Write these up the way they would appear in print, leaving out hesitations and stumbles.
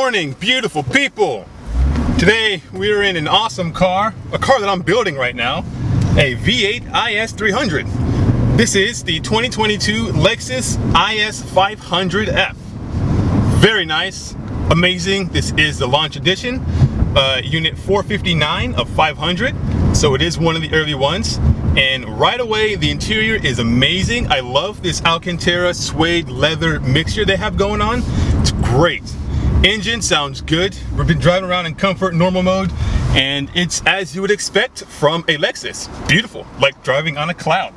morning, beautiful people. Today we are in an awesome car, a car that I'm building right now, a V8 IS300. This is the 2022 Lexus IS500F. Very nice, amazing. This is the launch edition, unit 459 of 500. So it is one of the early ones. And right away, the interior is amazing. I love this Alcantara suede leather mixture they have going on. It's great. Engine sounds good. We've been driving around in comfort, normal mode, and it's as you would expect from a Lexus. Beautiful, like driving on a cloud.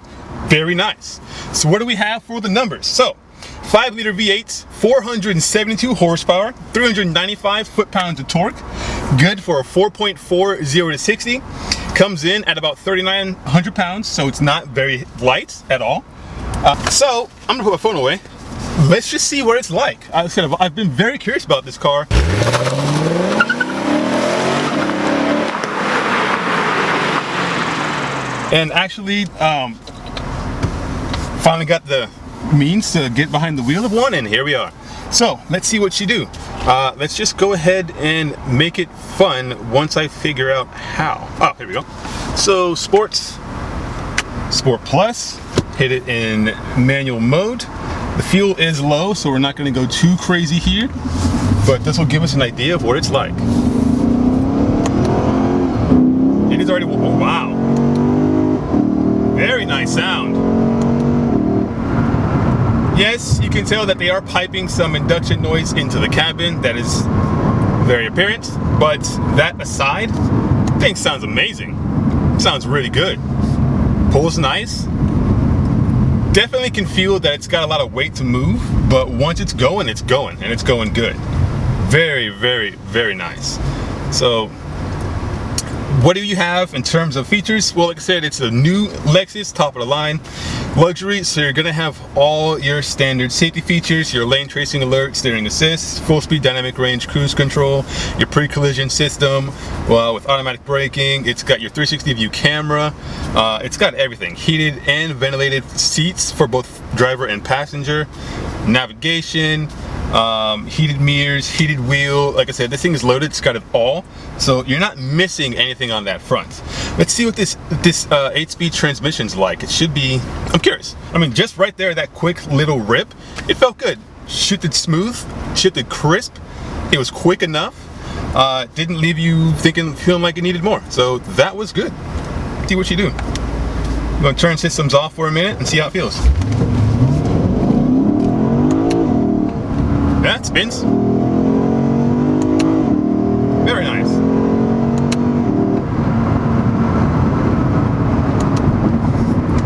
Very nice. So what do we have for the numbers? So 5-liter V8, 472 horsepower, 395 foot-pounds of torque. Good for a 4.4 0 to 60. Comes in at about 3,900 pounds, so it's not very light at all. So I'm gonna put my phone away. Let's just see what it's like. I've been very curious about this car. And actually, finally got the means to get behind the wheel of one, and here we are. So let's see what she do. Let's just go ahead and make it fun once I figure out how. Oh, here we go. So Sport Plus, hit it in manual mode. The fuel is low, so we're not going to go too crazy here, but this will give us an idea of what it's like. It is already, oh, wow. Very nice sound. Yes, you can tell that they are piping some induction noise into the cabin. That is very apparent, but that aside, thing sounds amazing. Sounds really good. Pulls nice. Definitely can feel that it's got a lot of weight to move, but once it's going, and it's going good. Very, very, very nice. So what do you have in terms of features? Well, like I said, it's a new Lexus, top of the line luxury, so you're gonna have all your standard safety features, your lane tracing alert, steering assist, full speed dynamic range cruise control, your pre-collision system with automatic braking. It's got your 360 view camera. It's got everything, heated and ventilated seats for both driver and passenger, navigation, heated mirrors, heated wheel. Like I said, this thing is loaded. It's got it all, so you're not missing anything on that front. Let's see what this ats-v transmission's like. It should be, I'm curious. I mean, just right there, that quick little rip, it felt good. Shifted smooth, shifted crisp. It was quick enough. Didn't leave you feeling like it needed more. So that was good. See what you do. I'm gonna turn systems off for a minute and see how it feels. Yeah, it spins. Very nice.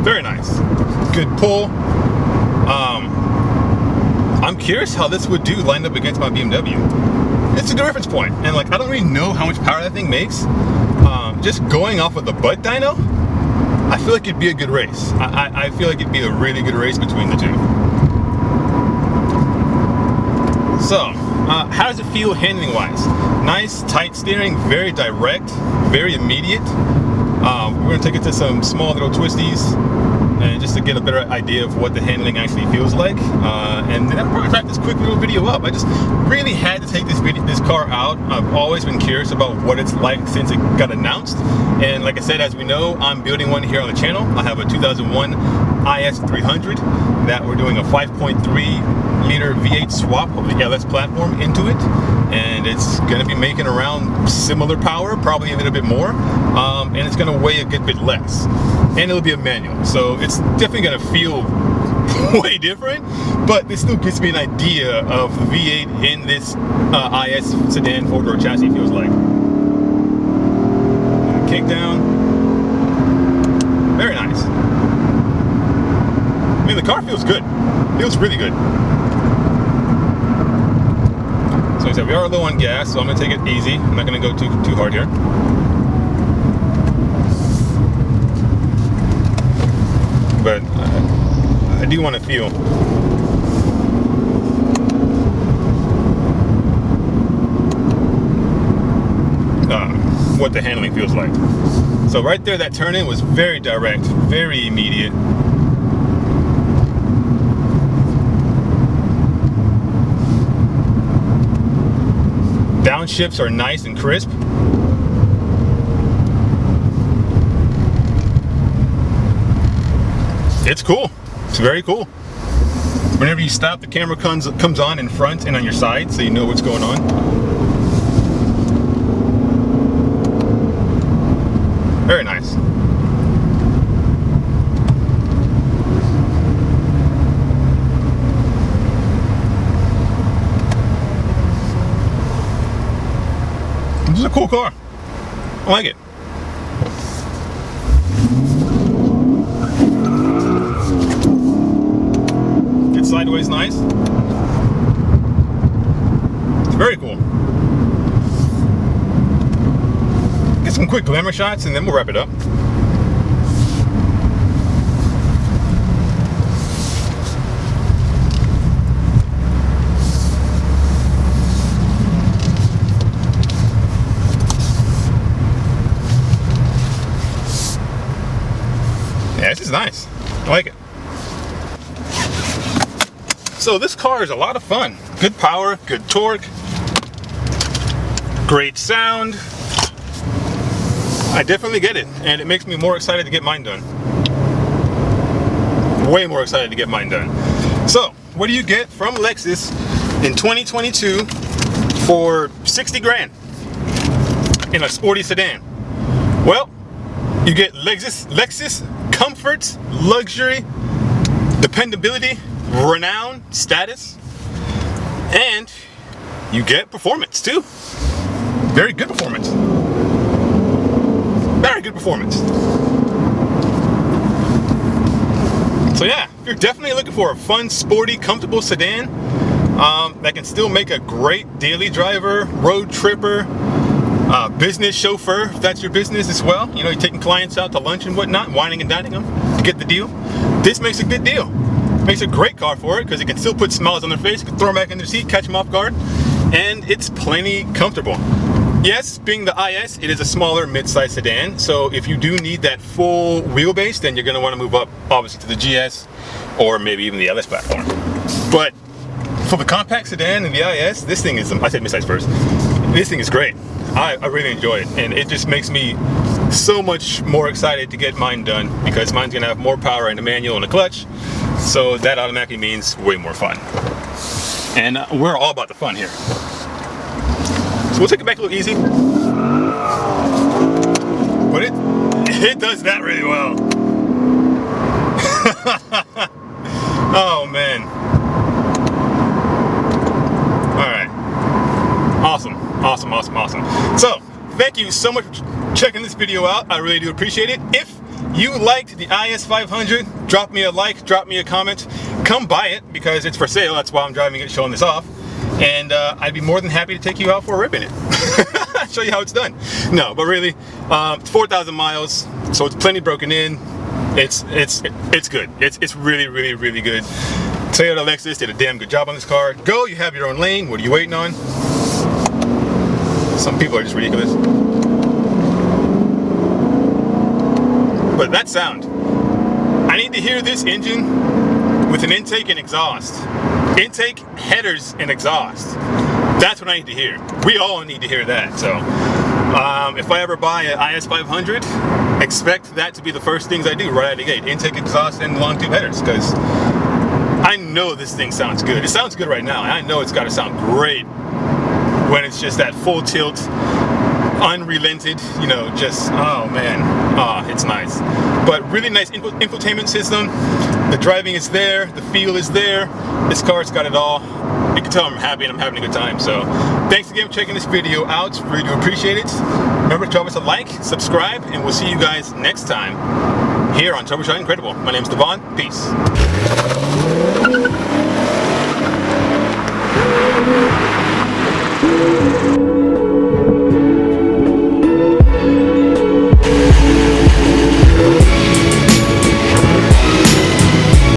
Very nice. Good pull. I'm curious how this would do lined up against my BMW. It's a good reference point, and like I don't really know how much power that thing makes. Just going off of the butt dyno, I feel like it'd be a good race. I feel like it'd be a really good race between the two. So, how does it feel handling wise? Nice, tight steering, very direct, very immediate. We're gonna take it to some small little twisties, and just to get a better idea of what the handling actually feels like. And then I'll probably wrap this quick little video up. I just really had to take this car out. I've always been curious about what it's like since it got announced. And like I said, as we know, I'm building one here on the channel. I have a 2001 IS300 that we're doing a 5.3-liter V8 swap of the LS platform into it, and it's going to be making around similar power, probably a little bit more, and it's going to weigh a good bit less, and it'll be a manual, so it's definitely going to feel way different, but this still gives me an idea of the V8 in this IS sedan 4-door chassis feels like. Kick down, very nice. I mean, the car feels good. Feels really good. So like I said, we are low on gas, so I'm gonna take it easy. I'm not gonna go too hard here. But I do want to feel what the handling feels like. So right there, that turn in was very direct, very immediate. downshifts are nice and crisp. It's cool. It's very cool. Whenever you stop, the camera comes on in front and on your side, so you know what's going on. Very nice. This is a cool car. I like it. It's sideways nice. It's very cool. Get some quick glamour shots and then we'll wrap it up. Yeah, this is nice. I like it. So this car is a lot of fun. Good power, good torque, great sound. I definitely get it, and it makes me more excited to get mine done. Way more excited to get mine done. So, what do you get from Lexus in 2022 for 60 grand in a sporty sedan? Well, you get Lexus comfort, luxury, dependability, renown, status, and you get performance too. Very good performance. Very good performance. So yeah, if you're definitely looking for a fun, sporty, comfortable sedan that can still make a great daily driver, road tripper, business chauffeur, if that's your business as well. You know, you're taking clients out to lunch and whatnot, whining and dining them to get the deal. This makes a good deal. Makes a great car for it because it can still put smiles on their face. You can throw them back in their seat, catch them off guard, and it's plenty comfortable. Yes, being the IS, it is a smaller mid-size sedan, so if you do need that full wheelbase, then you're going to want to move up, obviously, to the GS or maybe even the LS platform. But for the compact sedan and the IS, this thing is, I said mid-size first, this thing is great. I really enjoy it, and it just makes me so much more excited to get mine done because mine's going to have more power in the manual and the clutch, so that automatically means way more fun. And we're all about the fun here. So we'll take it back a little easy, but it does that really well. Oh man. All right. Awesome. Awesome, awesome, awesome. So thank you so much for checking this video out. I really do appreciate it. If you liked the IS500, drop me a like, drop me a comment, come buy it because it's for sale. That's why I'm driving it, showing this off. And I'd be more than happy to take you out for a rip in it. Show you how it's done. No, but really, it's 4,000 miles, so it's plenty broken in. It's good. It's really, really, really good. Toyota Lexus did a damn good job on this car. Go, you have your own lane. What are you waiting on? Some people are just ridiculous. But that sound, I need to hear this engine with an intake and exhaust. Intake, headers, and exhaust. That's what I need to hear. We all need to hear that. So if I ever buy an IS500, expect that to be the first things I do right out of the gate. Intake, exhaust, and long tube headers, because I know this thing sounds good. It sounds good right now. I know it's got to sound great when it's just that full tilt, unrelented, you know, just, oh man, it's nice. But really nice infotainment system. The driving is there, the feel is there. This car's got it all. You can tell I'm happy and I'm having a good time. So thanks again for checking this video out. Really do appreciate it. Remember to drop us a like, subscribe, and we'll see you guys next time here on TurboShotIncredible. My name's Devon. Peace.